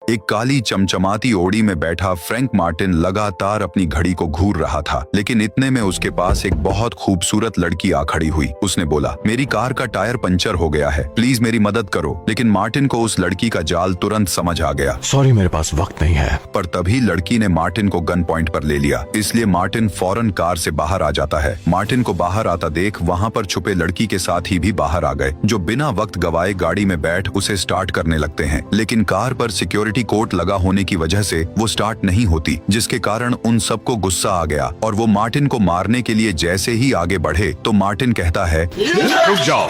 एक काली चमचमाती ओड़ी में बैठा फ्रैंक मार्टिन लगातार अपनी घड़ी को घूर रहा था, लेकिन इतने में उसके पास एक बहुत खूबसूरत लड़की आ खड़ी हुई। उसने बोला, मेरी कार का टायर पंचर हो गया है, प्लीज मेरी मदद करो। लेकिन मार्टिन को उस लड़की का जाल तुरंत समझ आ गया। सॉरी, मेरे पास वक्त नहीं है। पर तभी लड़की ने मार्टिन को गन पॉइंट पर ले लिया, इसलिए मार्टिन फौरन कार से बाहर आ जाता है। मार्टिन को बाहर आता देख वहाँ पर छुपे लड़की के साथी भी बाहर आ गए, जो बिना वक्त गवाए गाड़ी में बैठ उसे स्टार्ट करने लगते हैं। लेकिन कार पर सिक्योरिटी कोड लगा होने की वजह से वो स्टार्ट नहीं होती, जिसके कारण उन सबको गुस्सा आ गया और वो मार्टिन को मारने के लिए जैसे ही आगे बढ़े तो मार्टिन कहता है, रुक जाओ,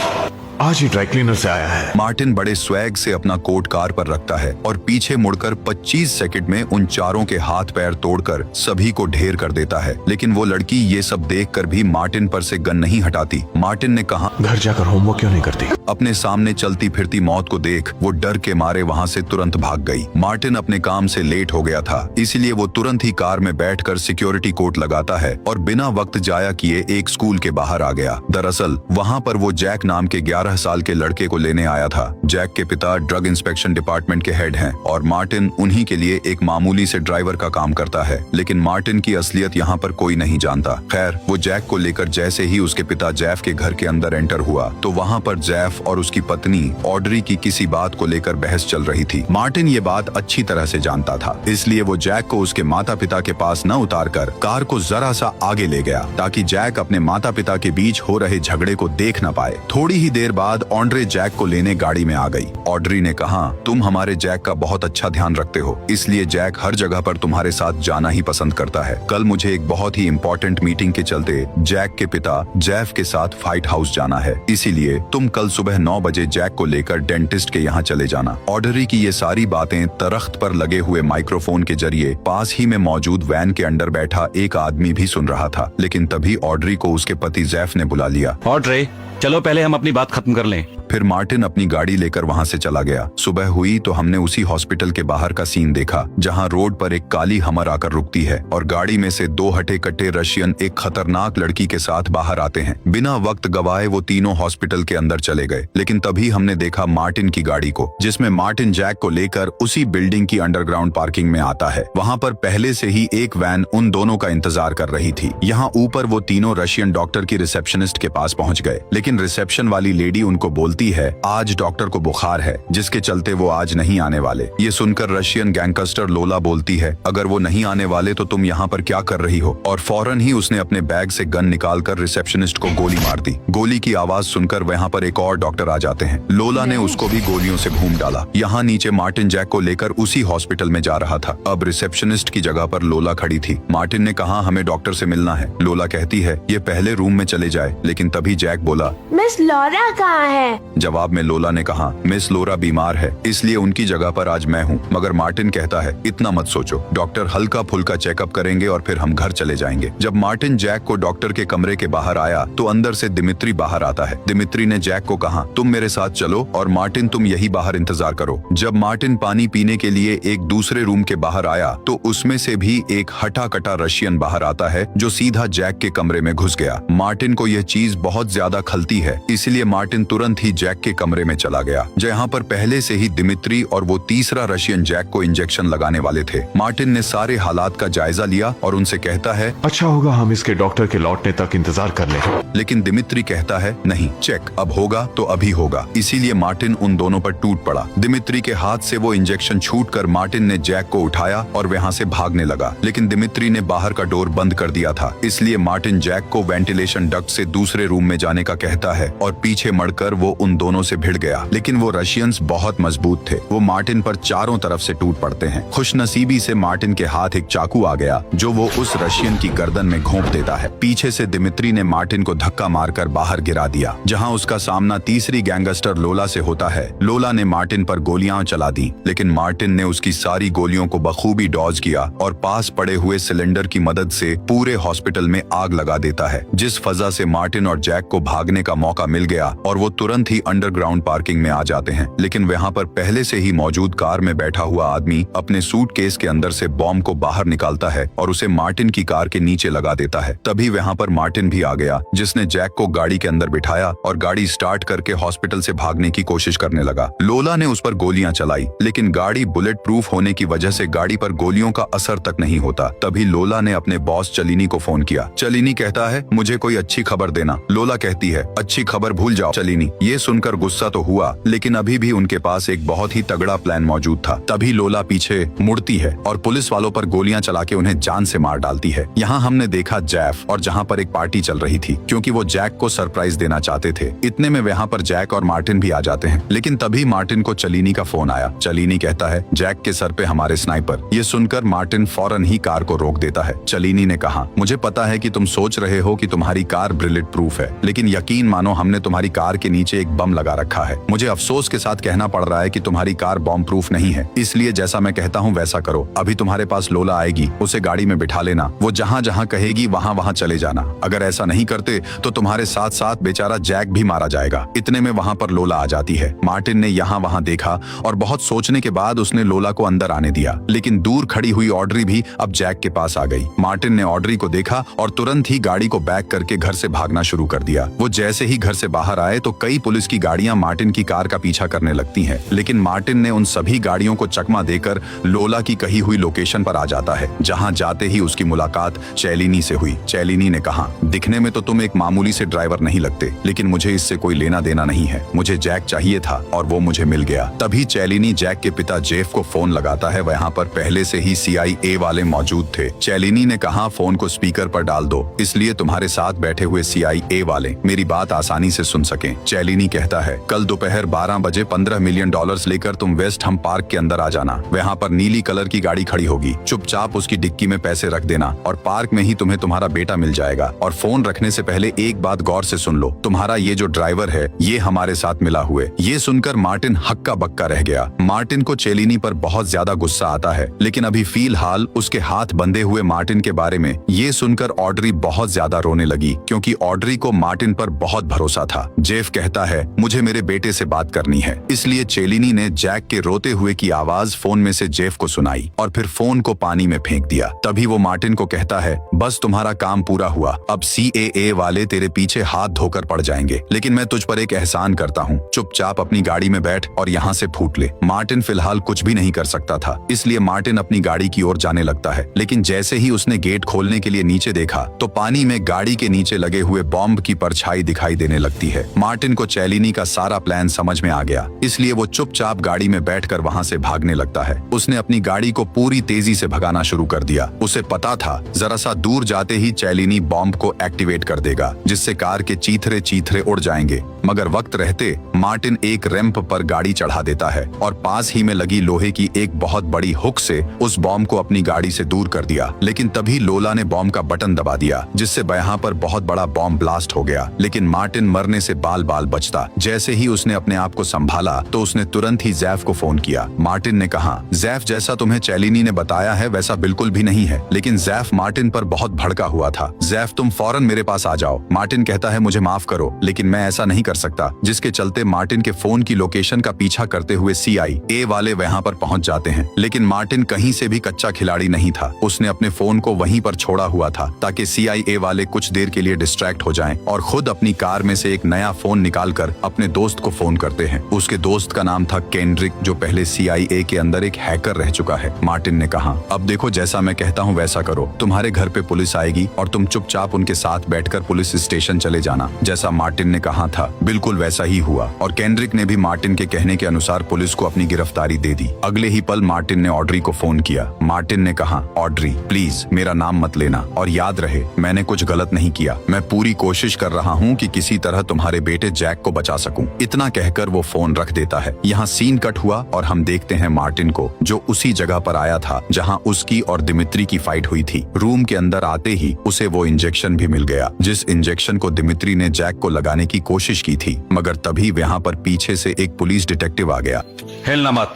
आज ही ड्राई क्लीनर से आया है। मार्टिन बड़े स्वैग से अपना कोट कार पर रखता है और पीछे मुड़कर 25 सेकंड में उन चारों के हाथ पैर तोड़कर सभी को ढेर कर देता है। लेकिन वो लड़की ये सब देखकर भी मार्टिन पर से गन नहीं हटाती। मार्टिन ने कहा, घर जाकर होमवर्क क्यों नहीं करती? अपने सामने चलती फिरती मौत को देख वो डर के मारे वहाँ से तुरंत भाग गई। मार्टिन अपने काम से लेट हो गया था, इसलिए वो तुरंत ही कार में बैठकर सिक्योरिटी कोट लगाता है और बिना वक्त जाया किए एक स्कूल के बाहर आ गया। दरअसल वहाँ पर वो जैक नाम के 11 साल के लड़के को लेने आया था। जैक के पिता ड्रग इंस्पेक्शन डिपार्टमेंट के हेड हैं और मार्टिन उन्हीं के लिए एक मामूली से ड्राइवर का काम करता है। लेकिन मार्टिन की असलियत यहाँ पर कोई नहीं जानता। खैर, वो जैक को लेकर जैसे ही उसके पिता जैफ के घर के अंदर एंटर हुआ तो वहाँ पर जैफ और उसकी पत्नी ऑड्री की किसी बात को लेकर बहस चल रही थी। मार्टिन ये बात अच्छी तरह से जानता था, इसलिए वो जैक को उसके माता पिता के पास न उतारकर कार को जरा सा आगे ले गया ताकि जैक अपने माता पिता के बीच हो रहे झगड़े को देख न पाए। थोड़ी ही देर बाद ऑड्रे जैक को लेने गाड़ी में आ गई। ऑड्री ने कहा, तुम हमारे जैक का बहुत अच्छा ध्यान रखते हो, इसलिए जैक हर जगह पर तुम्हारे साथ जाना ही पसंद करता है। कल मुझे एक बहुत ही इम्पोर्टेंट मीटिंग के चलते जैक के पिता जैफ के साथ फाइट हाउस जाना है, इसीलिए तुम कल सुबह 9 बजे जैक को लेकर डेंटिस्ट के यहाँ चले जाना। ऑड्री की ये सारी बातें तख्त पर लगे हुए माइक्रोफोन के जरिए पास ही में मौजूद वैन के अंदर बैठा एक आदमी भी सुन रहा था। लेकिन तभी ऑड्री को उसके पति जैफ ने बुला लिया। ऑड्रे, चलो पहले हम अपनी बात खत्म कर लें। फिर मार्टिन अपनी गाड़ी लेकर वहां से चला गया। सुबह हुई तो हमने उसी हॉस्पिटल के बाहर का सीन देखा, जहां रोड पर एक काली हमर आकर रुकती है और गाड़ी में से 2 हटे कट्टे रशियन एक खतरनाक लड़की के साथ बाहर आते हैं। बिना वक्त गवाए वो तीनों हॉस्पिटल के अंदर चले गए। लेकिन तभी हमने देखा मार्टिन की गाड़ी को, जिसमें मार्टिन जैक को लेकर उसी बिल्डिंग की अंडरग्राउंड पार्किंग में आता है। वहाँ पर पहले से ही एक वैन उन दोनों का इंतजार कर रही थी। यहाँ ऊपर वो तीनों रशियन डॉक्टर की रिसेप्शनिस्ट के पास पहुँच गए, लेकिन रिसेप्शन वाली लेडी उनको बोलती है, आज डॉक्टर को बुखार है, जिसके चलते वो आज नहीं आने वाले। ये सुनकर रशियन गैंगस्टर लोला बोलती है, अगर वो नहीं आने वाले तो तुम यहाँ पर क्या कर रही हो? और फौरन ही उसने अपने बैग से गन निकालकर रिसेप्शनिस्ट को गोली मार दी। गोली की आवाज सुनकर वहाँ पर एक और डॉक्टर आ जाते हैं। लोला ने उसको भी गोलियों से घूम डाला। यहाँ नीचे मार्टिन जैक को लेकर उसी हॉस्पिटल में जा रहा था। अब रिसेप्शनिस्ट की जगह पर लोला खड़ी थी। मार्टिन ने कहा, हमें डॉक्टर से मिलना है। लोला कहती है, ये पहले रूम में चले जाए। लेकिन तभी जैक बोला, मिस लॉरा कहाँ है? जवाब में लोला ने कहा, मिस लोरा बीमार है, इसलिए उनकी जगह पर आज मैं हूँ। मगर मार्टिन कहता है, इतना मत सोचो, डॉक्टर हल्का फुल्का चेकअप करेंगे और फिर हम घर चले जाएंगे। जब मार्टिन जैक को डॉक्टर के कमरे के बाहर आया तो अंदर से दिमित्री बाहर आता है। दिमित्री ने जैक को कहा, तुम मेरे साथ चलो और मार्टिन तुम यही बाहर इंतजार करो। जब मार्टिन पानी पीने के लिए एक दूसरे रूम के बाहर आया तो उसमें से भी एक हटा कटा रशियन बाहर आता है, जो सीधा जैक के कमरे में घुस गया। मार्टिन को यह चीज बहुत ज्यादा खलती है, इसलिए मार्टिन तुरंत ही जैक के कमरे में चला गया, जहाँ पर पहले से ही दिमित्री और वो तीसरा रशियन जैक को इंजेक्शन लगाने वाले थे। मार्टिन ने सारे हालात का जायजा लिया और उनसे कहता है, अच्छा होगा हम इसके डॉक्टर के लौटने तक इंतजार कर लें। लेकिन दिमित्री कहता है, नहीं, चेक अब होगा तो अभी होगा। इसीलिए मार्टिन उन दोनों पर टूट पड़ा। दिमित्री के हाथ से वो इंजेक्शन छूटकर मार्टिन ने जैक को उठाया और वहाँ से भागने लगा। लेकिन दिमित्री ने बाहर का डोर बंद कर दिया था, इसलिए मार्टिन जैक को वेंटिलेशन डक्ट से दूसरे रूम में जाने का कहता है और पीछे मड़कर वो उन दोनों से भिड़ गया। लेकिन वो रशियंस बहुत मजबूत थे, वो मार्टिन पर चारों तरफ से टूट पड़ते हैं। खुशनसीबी से मार्टिन के हाथ एक चाकू आ गया, जो वो उस रशियन की गर्दन में घोंप देता है। पीछे से दिमित्री ने मार्टिन को धक्का मारकर बाहर गिरा दिया, जहां उसका सामना तीसरी गैंगस्टर लोला से होता है। लोला ने मार्टिन पर गोलियां चला दी, लेकिन मार्टिन ने उसकी सारी गोलियों को बखूबी डॉज किया और पास पड़े हुए सिलेंडर की मदद से पूरे हॉस्पिटल में आग लगा देता है, जिस फजा से मार्टिन और जैक को भागने का मौका मिल गया और वो तुरंत ही सभी अंडरग्राउंड पार्किंग में आ जाते हैं, लेकिन वहाँ पर पहले से ही मौजूद कार में बैठा हुआ आदमी अपने सूटकेस के अंदर से बॉम्ब को बाहर निकालता है और उसे मार्टिन की कार के नीचे लगा देता है। तभी वहाँ पर मार्टिन भी आ गया, जिसने जैक को गाड़ी के अंदर बिठाया और गाड़ी स्टार्ट करके हॉस्पिटल से भागने की कोशिश करने लगा। लोला ने उस पर गोलियां चलाई, लेकिन गाड़ी बुलेट प्रूफ होने की वजह से गाड़ी पर गोलियों का असर तक नहीं होता। तभी लोला ने अपने बॉस चलिनी को फोन किया। चलिनी कहता है, मुझे कोई अच्छी खबर देना। लोला कहती है, अच्छी खबर भूल जाओ चलिनी। ये सुनकर गुस्सा तो हुआ, लेकिन अभी भी उनके पास एक बहुत ही तगड़ा प्लान मौजूद था। तभी लोला पीछे मुड़ती है और पुलिस वालों पर गोलियां चला के उन्हें जान से मार डालती है। यहाँ हमने देखा जैफ, और जहाँ पर एक पार्टी चल रही थी, क्योंकि वो जैक को सरप्राइज देना चाहते थे। इतने में वहाँ पर जैक और मार्टिन भी आ जाते हैं, लेकिन तभी मार्टिन को चलिनी का फोन आया। चलिनी कहता है, जैक के सर पे हमारे स्नाइपर। ये सुनकर मार्टिन फौरन ही कार को रोक देता है। चलिनी ने कहा, मुझे पता है कि तुम सोच रहे हो कि तुम्हारी कार बुलेट प्रूफ है, लेकिन यकीन मानो हमने तुम्हारी कार के नीचे एक बम लगा रखा है। मुझे अफसोस के साथ कहना पड़ रहा है कि तुम्हारी कार बॉम्ब प्रूफ नहीं है, इसलिए जैसा मैं कहता हूँ वैसा करो। अभी तुम्हारे पास लोला आएगी, उसे गाड़ी में बिठा लेना। वो जहाँ जहाँ कहेगी वहाँ वहाँ चले जाना। अगर ऐसा नहीं करते तो तुम्हारे साथ साथ बेचारा जैक भी मारा जाएगा। इतने में वहाँ पर लोला आ जाती है। मार्टिन ने यहाँ वहाँ देखा और बहुत सोचने के बाद उसने लोला को अंदर आने दिया, लेकिन दूर खड़ी हुई ऑड्री भी अब जैक के पास आ गई। मार्टिन ने ऑड्री को देखा और तुरंत ही गाड़ी को बैक करके घर से भागना शुरू कर दिया। वो जैसे ही घर से बाहर आए तो कई पुलिस की गाड़ियां मार्टिन की कार का पीछा करने लगती हैं, लेकिन मार्टिन ने उन सभी गाड़ियों को चकमा देकर लोला की कही हुई लोकेशन पर आ जाता है, जहां जाते ही उसकी मुलाकात चैलिनी से हुई। चैलिनी ने कहा, दिखने में तो तुम एक मामूली से ड्राइवर नहीं लगते, लेकिन मुझे इससे कोई लेना देना नहीं है। मुझे जैक चाहिए था और वो मुझे मिल गया। तभी चैलिनी जैक के पिता जेफ को फोन लगाता है। वहाँ पर पहले से ही CIA वाले मौजूद थे। चैलिनी ने कहा, फोन को स्पीकर पर डाल दो, इसलिए तुम्हारे साथ बैठे हुए CIA वाले मेरी बात आसानी से सुन सकें। चैलिनी कहता है, कल दोपहर 12 बजे $15 मिलियन लेकर तुम वेस्ट हम पार्क के अंदर आ जाना। वहाँ पर नीली कलर की गाड़ी खड़ी होगी, चुपचाप उसकी डिक्की में पैसे रख देना और पार्क में ही तुम्हें तुम्हारा बेटा मिल जाएगा। और फोन रखने से पहले एक बात गौर से सुन लो, तुम्हारा ये जो ड्राइवर है ये हमारे साथ मिला हुए। ये सुनकर मार्टिन हक्का बक्का रह गया। मार्टिन को चैलिनी पर बहुत ज्यादा गुस्सा आता है, लेकिन अभी फिलहाल उसके हाथ बंधे हुए मार्टिन के बारे में ये सुनकर ऑड्री बहुत ज्यादा रोने लगी, क्योंकि ऑड्री को मार्टिन पर बहुत भरोसा था। जेफ कहता है, मुझे मेरे बेटे से बात करनी है। इसलिए चैलिनी ने जैक के रोते हुए की आवाज फोन में से जेफ को सुनाई और फिर फोन को पानी में फेंक दिया। तभी वो मार्टिन को कहता है, बस तुम्हारा काम पूरा हुआ, अब CIA वाले तेरे पीछे हाथ धोकर पड़ जाएंगे, लेकिन मैं तुझ पर एक एहसान करता हूँ, चुपचाप अपनी गाड़ी में बैठ और यहाँ से फूट ले। मार्टिन फिलहाल कुछ भी नहीं कर सकता था, इसलिए मार्टिन अपनी गाड़ी की ओर जाने लगता है, लेकिन जैसे ही उसने गेट खोलने के लिए नीचे देखा तो पानी में गाड़ी के नीचे लगे हुए बॉम्ब की परछाई दिखाई देने लगती है। मार्टिन को चैलिनी का सारा प्लान समझ में आ गया, इसलिए वो चुपचाप गाड़ी में बैठकर वहाँ से भागने लगता है। उसने अपनी गाड़ी को पूरी तेजी से भगाना शुरू कर दिया। उसे पता था जरा सा दूर जाते ही चैलिनी बॉम्ब को एक्टिवेट कर देगा, जिससे कार के चीथरे चीथरे उड़ जाएंगे। मगर वक्त रहते मार्टिन एक रैंप पर गाड़ी चढ़ा देता है और पास ही में लगी लोहे की एक बहुत बड़ी हुक से उस बॉम्ब को अपनी गाड़ी से दूर कर दिया। लेकिन तभी लोला ने बॉम्ब का बटन दबा दिया, जिससे यहाँ पर बहुत बड़ा बॉम्ब ब्लास्ट हो गया, लेकिन मार्टिन मरने से बाल बाल बचता। जैसे ही उसने अपने आप को संभाला तो उसने तुरंत ही जैफ को फोन किया। मार्टिन ने कहा, जैफ जैसा तुम्हें चैलिनी ने बताया है वैसा बिल्कुल भी नहीं है, लेकिन जैफ मार्टिन पर बहुत भड़का हुआ था। जैफ तुम फौरन मेरे पास आ जाओ। मार्टिन कहता है, मुझे माफ करो, लेकिन मैं ऐसा नहीं कर सकता, जिसके चलते मार्टिन के फोन की लोकेशन का पीछा करते हुए CIA वाले वहाँ पर पहुँच जाते हैं। लेकिन मार्टिन कहीं से भी कच्चा खिलाड़ी नहीं था। उसने अपने फोन को वहीं पर छोड़ा हुआ था ताकि CIA वाले कुछ देर के लिए डिस्ट्रैक्ट हो जाएं और खुद अपनी कार में से एक नया फोन निकालकर अपने दोस्त को फोन करते हैं। उसके दोस्त का नाम था केंड्रिक, जो पहले CIA के अंदर एक हैकर रह चुका है। मार्टिन ने कहा, अब देखो जैसा मैं कहता हूँ वैसा करो। तुम्हारे घर पे पुलिस आएगी और तुम चुपचाप उनके साथ बैठकर पुलिस स्टेशन चले जाना। जैसा मार्टिन ने कहा था बिल्कुल वैसा ही हुआ और केंड्रिक ने भी मार्टिन के कहने के अनुसार पुलिस को अपनी गिरफ्तारी दे दी। अगले ही पल मार्टिन ने ऑड्री को फोन किया। मार्टिन ने कहा, ऑड्री प्लीज मेरा नाम मत लेना और याद रहे मैंने कुछ गलत नहीं किया। मैं पूरी कोशिश कर रहा हूँ कि किसी तरह तुम्हारे बेटे जैक को बचा सकूं। इतना कहकर वो फोन रख देता है। यहाँ सीन कट हुआ और हम देखते हैं मार्टिन को, जो उसी जगह पर आया था जहाँ उसकी और दिमित्री की फाइट हुई थी। रूम के अंदर आते ही उसे वो इंजेक्शन भी मिल गया, जिस इंजेक्शन को दिमित्री ने जैक को लगाने की कोशिश की थी। मगर तभी वहाँ पर पीछे से एक पुलिस डिटेक्टिव आ गया। हिलना मत,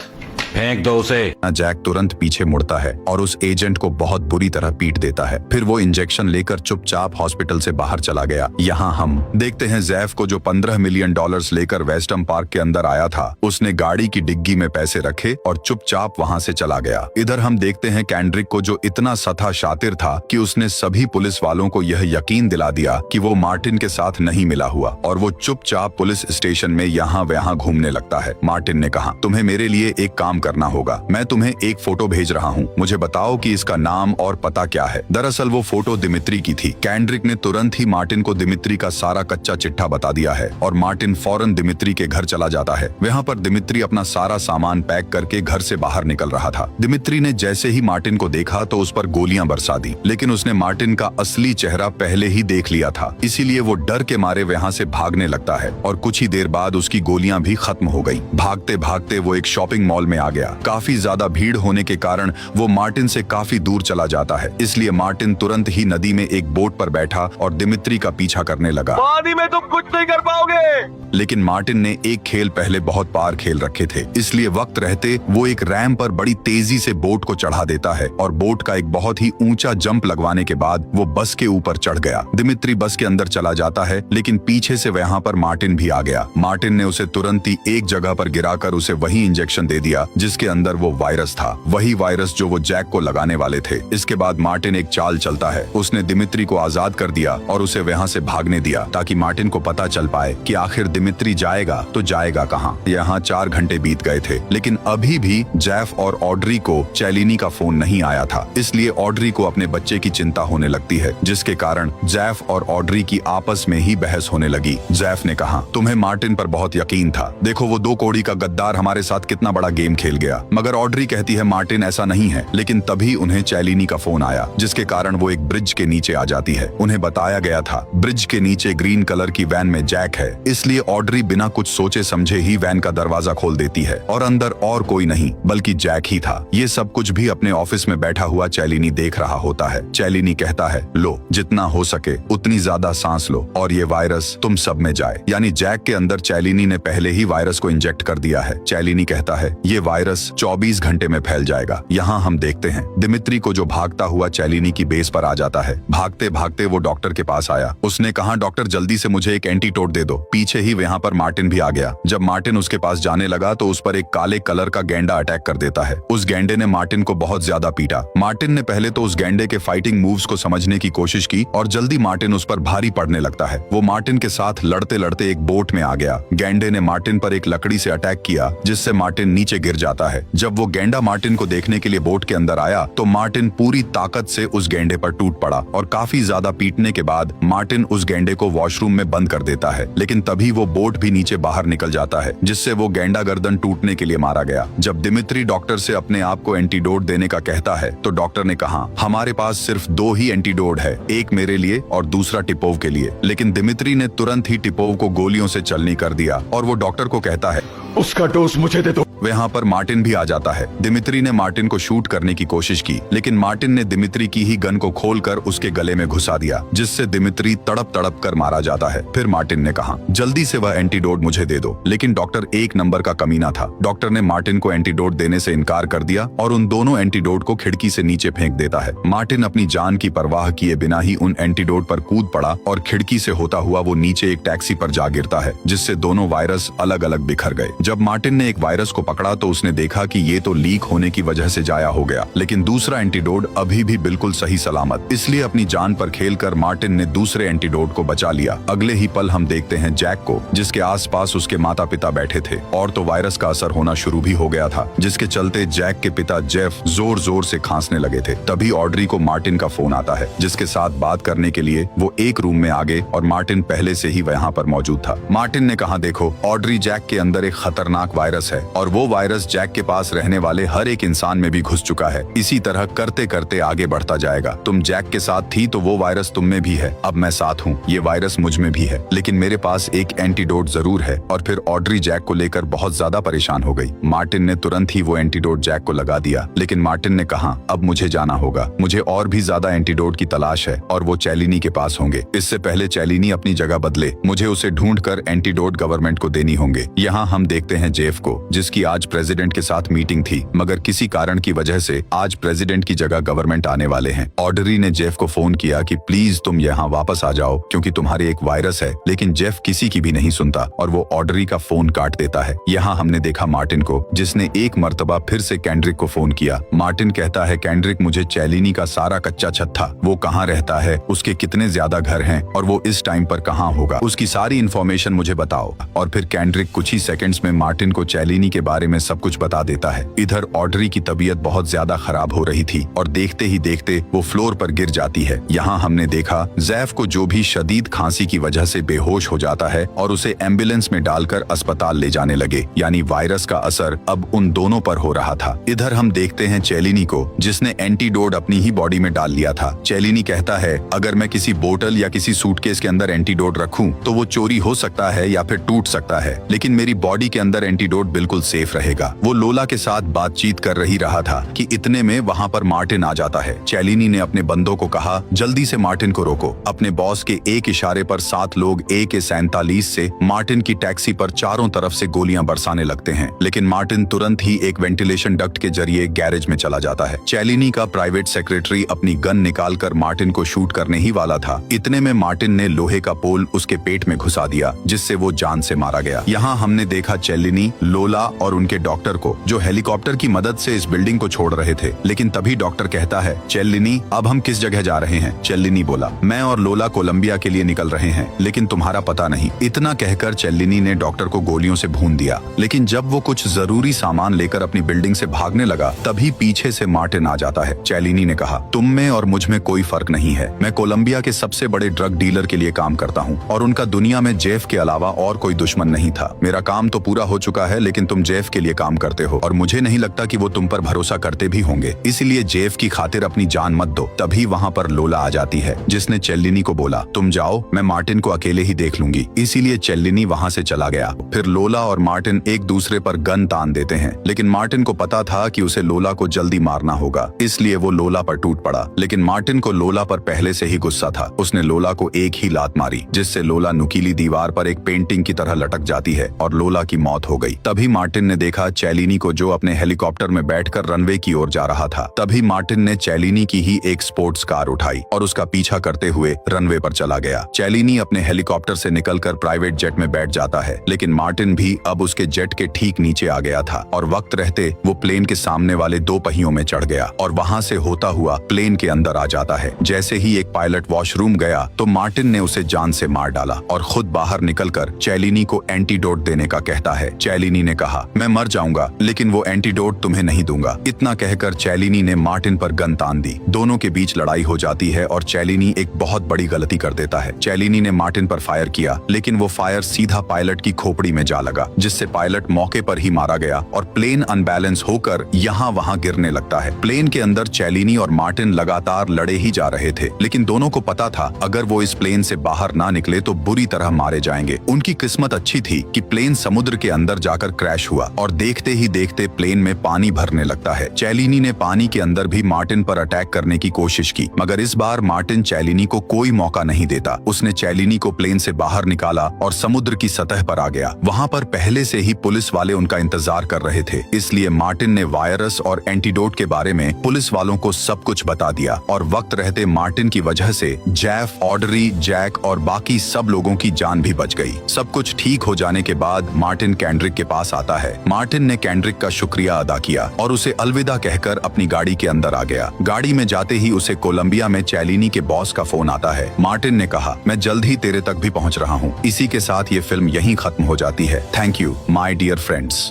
फेंक दो उसे। जैक तुरंत पीछे मुड़ता है और उस एजेंट को बहुत बुरी तरह पीट देता है। फिर वो इंजेक्शन लेकर चुपचाप हॉस्पिटल से बाहर चला गया। यहाँ हम देखते हैं जैफ को, जो $15 मिलियन लेकर वेस्टम पार्क के अंदर आया था। उसने गाड़ी की डिग्गी में पैसे रखे और चुपचाप वहाँ से चला गया। इधर हम देखते हैं कैंड्रिक को, जो इतना सथा शातिर था कि उसने सभी पुलिस वालों को यह यकीन दिला दिया कि वो मार्टिन के साथ नहीं मिला हुआ, और वो चुपचाप पुलिस स्टेशन में यहाँ वहाँ घूमने लगता है। मार्टिन ने कहा, तुम्हें मेरे लिए एक काम करना होगा। मैं तुम्हें एक फोटो भेज रहा हूँ, मुझे बताओ कि इसका नाम और पता क्या है। दरअसल वो फोटो दिमित्री की थी। कैंड्रिक ने तुरंत ही मार्टिन को दिमित्री का सारा कच्चा चिट्ठा बता दिया है और मार्टिन फौरन दिमित्री के घर चला जाता है। वहाँ पर दिमित्री अपना सारा सामान पैक करके घर से बाहर निकल रहा था। दिमित्री ने जैसे ही मार्टिन को देखा तो उस पर गोलियां बरसा दी, लेकिन उसने मार्टिन का असली चेहरा पहले ही देख लिया था, इसीलिए वो डर के मारे वहाँ से भागने लगता है और कुछ ही देर बाद उसकी गोलियां भी खत्म हो गई। भागते भागते वो एक शॉपिंग मॉल में आ गया। काफी ज्यादा भीड़ होने के कारण वो मार्टिन से काफी दूर चला जाता है, इसलिए मार्टिन तुरंत ही नदी में एक बोट पर बैठा और दिमित्री का पीछा करने लगा। पानी में तुम कुछ नहीं कर पाओगे। लेकिन मार्टिन ने एक खेल पहले बहुत पार खेल रखे थे, इसलिए वक्त रहते वो एक रैंप पर बड़ी तेजी से बोट को चढ़ा देता है और बोट का एक बहुत ही ऊंचा जंप लगवाने के बाद वो बस के ऊपर चढ़ गया। दिमित्री बस के अंदर चला जाता है, लेकिन पीछे से वहाँ पर मार्टिन भी आ गया। मार्टिन ने उसे तुरंत ही एक जगह पर गिराकर उसे वही इंजेक्शन दे दिया जिसके अंदर वो वायरस था, वही वायरस जो वो जैक को लगाने वाले थे। इसके बाद मार्टिन एक चाल चलता है। उसने दिमित्री को आजाद कर दिया और उसे वहाँ से भागने दिया ताकि मार्टिन को पता चल पाए कि आखिर दिमित्री जाएगा तो जाएगा कहाँ। यहाँ 4 घंटे बीत गए थे, लेकिन अभी भी जैफ और ऑड्री को चैलिनी का फोन नहीं आया था, इसलिए ऑड्री को अपने बच्चे की चिंता होने लगती है, जिसके कारण जैफ और ऑड्री की आपस में ही बहस होने लगी। जैफ ने कहा, तुम्हें मार्टिन पर बहुत यकीन था, देखो वो 2 कौड़ी का गद्दार हमारे साथ कितना बड़ा गेम खेल गया। मगर ऑड्री कहती है मार्टिन ऐसा नहीं है, लेकिन तभी उन्हें चैलिनी का फोन आया, जिसके कारण वो एक ब्रिज के नीचे आ जाती है। उन्हें बताया गया था ब्रिज के नीचे ग्रीन कलर की वैन में जैक है, इसलिए ऑड्री बिना कुछ सोचे समझे ही वैन का दरवाजा खोल देती है और अंदर और कोई नहीं बल्कि जैक ही था। ये सब कुछ भी अपने ऑफिस में बैठा हुआ चैलिनी देख रहा होता है। चैलिनी कहता है, लो जितना हो सके उतनी ज्यादा सांस लो और ये वायरस तुम सब में जाए। यानी जैक के अंदर चैलिनी ने पहले ही वायरस को इंजेक्ट कर दिया है। चैलिनी कहता है, ये वायरस 24 घंटे में फैल जाएगा। यहाँ हम देखते हैं दिमित्री को, जो भागता हुआ चैलिनी की बेस पर आ जाता है। भागते भागते वो डॉक्टर के पास आया। उसने कहा, डॉक्टर जल्दी से मुझे एक एंटीडोट दे दो। पीछे ही वहाँ पर मार्टिन भी आ गया। जब मार्टिन उसके पास जाने लगा तो उस पर एक काले कलर का गैंडा अटैक कर देता है। उस गैंडे ने मार्टिन को बहुत ज्यादा पीटा। मार्टिन ने पहले तो उस गैंडे के फाइटिंग मूव्स को समझने की कोशिश की और जल्दी मार्टिन उस पर भारी पड़ने लगता है। वो मार्टिन के साथ लड़ते लड़ते एक बोट में आ गया। गैंडे ने मार्टिन पर एक लकड़ी से अटैक किया, जिससे मार्टिन नीचे गिर जाता है। जब वो गैंडा मार्टिन को देखने के लिए बोट के अंदर आया तो मार्टिन पूरी ताकत से उस गैंडे पर टूट पड़ा और काफी ज्यादा पीटने के बाद मार्टिन उस गैंडे को वॉशरूम में बंद कर देता है। लेकिन तभी वो बोट भी नीचे बाहर निकल जाता है, जिससे वो गैंडा गर्दन टूटने के लिए मारा गया। जब दिमित्री डॉक्टर से अपने आप को एंटीडोट देने का कहता है तो डॉक्टर ने कहा, हमारे पास सिर्फ 2 ही एंटीडोट है, एक मेरे लिए और दूसरा टिपोव के लिए। लेकिन दिमित्री ने तुरंत ही टिपोव को गोलियों से चलनी कर दिया और वो डॉक्टर को कहता है, उसका डोज मुझे दे दो। वहाँ पर मार्टिन भी आ जाता है। दिमित्री ने मार्टिन को शूट करने की कोशिश की, लेकिन मार्टिन ने दिमित्री की ही गन को खोलकर उसके गले में घुसा दिया, जिससे दिमित्री तड़प तड़प कर मारा जाता है। फिर मार्टिन ने कहा, जल्दी से वह एंटीडोट मुझे दे दो। लेकिन डॉक्टर 1 नंबर का कमीना था। डॉक्टर ने मार्टिन को एंटीडोट देने से इनकार कर दिया और उन दोनों एंटीडोट को खिड़की से नीचे फेंक देता है। मार्टिन अपनी जान की परवाह किए बिना ही उन एंटीडोट पर कूद पड़ा और खिड़की से होता हुआ वो नीचे एक टैक्सी पर जा गिरता है, जिससे दोनों वायरस अलग अलग बिखर गए। जब मार्टिन ने एक वायरस को पकड़ा तो उसने देखा कि ये तो लीक होने की वजह से जाया हो गया, लेकिन दूसरा एंटीडोट अभी भी बिल्कुल सही सलामत। इसलिए अपनी जान पर खेलकर मार्टिन ने दूसरे एंटीडोट को बचा लिया। अगले ही पल हम देखते हैं जैक को, जिसके आसपास उसके माता पिता बैठे थे और तो वायरस का असर होना शुरू भी हो गया था, जिसके चलते जैक के पिता जेफ जोर जोर से खांसने लगे थे। तभी ऑड्री को मार्टिन का फोन आता है, जिसके साथ बात करने के लिए वो एक रूम में आ गए और मार्टिन पहले से ही वहाँ पर मौजूद था। मार्टिन ने कहा, देखो ऑड्री, जैक के अंदर एक खतरनाक वायरस है और वो वायरस जैक के पास रहने वाले हर एक इंसान में भी घुस चुका है। इसी तरह करते करते आगे बढ़ता जाएगा। तुम जैक के साथ थी तो वो वायरस तुम में भी है, अब मैं साथ हूँ, ये वायरस मुझ में भी है, लेकिन मेरे पास एक एंटीडोट जरूर है। और फिर ऑड्री जैक को लेकर बहुत ज्यादा परेशान हो गई। मार्टिन ने तुरंत ही वो एंटीडोट जैक को लगा दिया, लेकिन मार्टिन ने कहा, अब मुझे जाना होगा, मुझे और भी ज्यादा एंटीडोट की तलाश है और वो चैलिनी के पास होंगे। इससे पहले चैलिनी अपनी जगह बदले, मुझे उसे ढूंढकर एंटीडोट गवर्नमेंट को देनी होंगे। यहाँ हम देखते हैं जेफ को, जिसकी आज प्रेसिडेंट के साथ मीटिंग थी, मगर किसी कारण की वजह से आज प्रेसिडेंट की जगह गवर्नमेंट आने वाले हैं। ऑडरी ने जेफ को फोन किया कि प्लीज तुम यहाँ वापस आ जाओ क्योंकि तुम्हारे एक वायरस है, लेकिन जेफ किसी की भी नहीं सुनता और वो ऑडरी का फोन काट देता है। यहाँ हमने देखा मार्टिन को, जिसने एक मर्तबा फिर से कैंड्रिक को फोन किया। मार्टिन कहता है, कैंड्रिक मुझे चैलिनी का सारा कच्चा छत था, वो कहाँ रहता है, उसके कितने ज्यादा घर हैं और वो इस टाइम पर कहाँ होगा, उसकी सारी इन्फॉर्मेशन मुझे बताओ। और फिर कैंड्रिक कुछ ही सेकंड्स में मार्टिन को चैलिनी के बारे में सब कुछ बता देता है। इधर ऑडरी की तबीयत बहुत ज्यादा खराब हो रही थी और देखते ही देखते वो फ्लोर पर गिर जाती है। यहाँ हमने देखा जैफ को जो भी शदीद खांसी की वजह से बेहोश हो जाता है और उसे एम्बुलेंस में डालकर अस्पताल ले जाने लगे, यानी वायरस का असर अब उन दोनों पर हो रहा था। इधर हम देखते हैं चैलिनी को, जिसने एंटीडोट अपनी ही बॉडी में डाल लिया था। चैलिनी कहता है, अगर मैं किसी बोतल या किसी सूटकेस के अंदर एंटीडोट रखूं तो वो चोरी हो सकता है या फिर टूट सकता है, लेकिन मेरी बॉडी के अंदर एंटीडोट बिल्कुल सेफ रहेगा। वो लोला के साथ बातचीत कर रही रहा था कि इतने में वहाँ पर मार्टिन आ जाता है। चैलिनी ने अपने बंदों को कहा, जल्दी से मार्टिन को रोको। अपने बॉस के एक इशारे पर 7 लोग AK-47 से मार्टिन की टैक्सी पर चारों तरफ से गोलियां बरसाने लगते हैं, लेकिन मार्टिन तुरंत ही एक वेंटिलेशन डक्ट के जरिए गैरेज में चला जाता है। चैलिनी का प्राइवेट सेक्रेटरी अपनी गन निकालकर मार्टिन को शूट करने ही वाला था। इतने में मार्टिन ने लोहे का पोल उसके पेट में घुसा दिया, जिससे वो जान से मारा गया। यहाँ हमने देखा चैलिनी, लोला और उनके डॉक्टर को, जो हेलीकॉप्टर की मदद से इस बिल्डिंग को छोड़ रहे थे। लेकिन तभी डॉक्टर कहता है, चैलिनी अब हम किस जगह जा रहे हैं? चैलिनी बोला, मैं और लोला कोलंबिया के लिए निकल रहे हैं, लेकिन तुम्हारा पता नहीं। इतना कहकर चैलिनी ने डॉक्टर को गोलियों से भून दिया। लेकिन जब वो कुछ जरूरी सामान लेकर अपनी बिल्डिंग से भागने लगा, तभी पीछे से मार्टिन आ जाता है। चैलिनी ने कहा, तुम में और मुझ में कोई फर्क नहीं है। मैं कोलंबिया के सबसे बड़े ड्रग डीलर के लिए काम करता हूँ और उनका दुनिया में जेफ के अलावा और कोई दुश्मन नहीं था। मेरा काम तो पूरा हो चुका है, लेकिन तुम जेफ के लिए काम करते हो और मुझे नहीं लगता कि वो तुम पर भरोसा करते भी होंगे, इसलिए जेफ की खातिर अपनी जान मत दो। तभी वहाँ पर लोला आ जाती है, जिसने चैलिनी को बोला, तुम जाओ, मैं मार्टिन को अकेले ही देख लूंगी। इसीलिए चैलिनी वहाँ से चला गया। फिर लोला और मार्टिन एक दूसरे पर गन तान देते हैं, लेकिन मार्टिन को पता था कि उसे लोला को जल्दी मारना होगा, इसलिए वो लोला पर टूट पड़ा। लेकिन मार्टिन को लोला पर पहले से ही गुस्सा था। उसने लोला को एक ही लात मारी, जिससे लोला नुकीली दीवार पर एक पेंटिंग की तरह लटक जाती है और लोला की मौत हो गई। तभी मार्टिन ने देखा चैलिनी को, जो अपने हेलीकॉप्टर में बैठकर रनवे की ओर जा रहा था। तभी मार्टिन ने चैलिनी की ही एक स्पोर्ट्स कार उठाई और उसका पीछा करते हुए रनवे पर चला गया। चैलिनी अपने हेलीकॉप्टर से निकलकर प्राइवेट जेट में बैठ जाता है, लेकिन मार्टिन भी अब उसके जेट के ठीक नीचे आ गया था और वक्त रहते वो प्लेन के सामने वाले 2 पहियों में चढ़ गया और वहां से होता हुआ प्लेन के अंदर आ जाता है। जैसे ही एक पायलट वॉशरूम गया तो मार्टिन ने उसे जान से मार डाला और खुद बाहर निकलकर चैलिनी को एंटीडोट देने का कहता है। चैलिनी ने कहा, मैं मर जाऊंगा, लेकिन वो एंटीडोट तुम्हें नहीं दूंगा। इतना कहकर चैलिनी ने मार्टिन पर गन तान दी। दोनों के बीच लड़ाई हो जाती है और चैलिनी एक बहुत बड़ी गलती कर देता है। चैलिनी ने मार्टिन पर फायर किया, लेकिन वो फायर सीधा पायलट की खोपड़ी में जा लगा, जिससे पायलट मौके पर ही मारा गया और प्लेन अनबैलेंस होकर यहाँ वहाँ गिरने लगता है। प्लेन के अंदर चैलिनी और मार्टिन लगातार लड़े ही जा रहे थे, लेकिन दोनों को पता था अगर वो इस प्लेन से बाहर ना निकले तो बुरी तरह मारे जाएंगे। उनकी किस्मत अच्छी थी कि प्लेन समुद्र के अंदर जाकर क्रैश हुआ और देखते ही देखते प्लेन में पानी भरने लगता है। चैलिनी ने पानी के अंदर भी मार्टिन पर अटैक करने की कोशिश की, मगर इस बार मार्टिन चैलिनी को कोई मौका नहीं देता। उसने चैलिनी को प्लेन से बाहर निकाला और समुद्र की सतह पर आ गया। वहाँ पर पहले से ही पुलिस वाले उनका इंतजार कर रहे थे, इसलिए मार्टिन ने वायरस और एंटीडोट के बारे में पुलिस वालों को सब कुछ बता दिया और वक्त रहते मार्टिन की वजह से जेफ, ऑडरी, जैक और बाकी सब लोगों की जान भी बच गई। सब कुछ ठीक हो जाने के बाद मार्टिन कैंड्रिक के पास आता है। मार्टिन ने कैंड्रिक का शुक्रिया अदा किया और उसे अलविदा कहकर अपनी गाड़ी के अंदर आ गया। गाड़ी में जाते ही उसे कोलंबिया में चैलिनी के बॉस का फोन आता है। मार्टिन ने कहा, मैं जल्द ही तेरे तक भी पहुंच रहा हूं। इसी के साथ ये फिल्म यहीं खत्म हो जाती है। Thank you my dear friends.